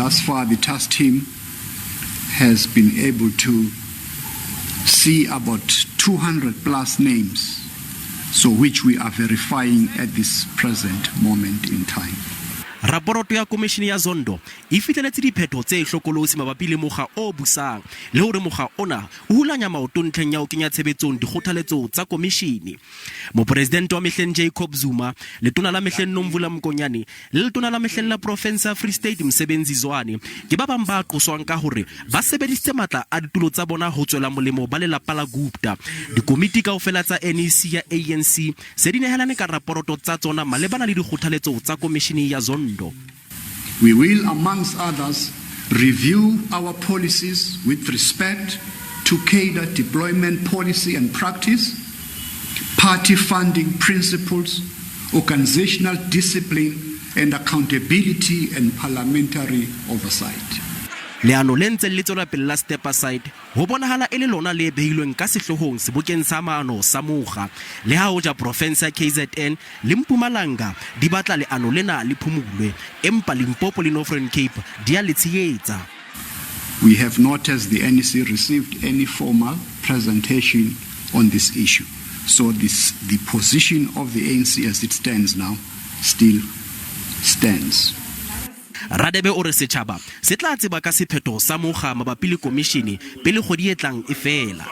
thus far the task team has been able to see about 200 plus names, so which we are verifying at this present moment in time. Raporoto ya komishini ya Zondo e fitlheletse diphetho tse hlokolosi mabapi le mokga o busang le hore mokga ona o hulanya maoto ntlheng ya ho kenya tshebetsong dikgothaletso tsa komishini. Mopresidente wa mehleng Jacob Zuma, letona la mehleng Nomvula Mkonyane le letona la mehleng la Province ya Free State Msebenzi Zwane ke ba bang ba qoswang ka hore ba sebedisitse matla a ditulo tsa bona ho tswela molemo ba lelapa la Gupta. Dikomiti kaofela tsa NEC ya ANC se di nehelane ka raporoto tsa tsona malebana le dikgothaletso tsa komishini ya Zondo. We will, amongst others, review our policies with respect to cadre deployment policy and practice, party funding principles, organizational discipline and accountability and parliamentary oversight. Leano le ntse le tswela pele la step aside ho bonahala e le lona le behilweng ka sehlohong sebokeng sa maano sa mokga le ha hoja province ya KZN le Mpumalanga di batla leano lena le phumulwe empa Limpopo le Northern Cape di a le tshehetsa. We have not, as the NEC, received any formal presentation on this issue, so the position of the ANC as it stands now still stands. Radebe o re setjhaba se tla tseba ka sephetho sa mokga mabapi le komishini pele kgwedi e tlang e fela.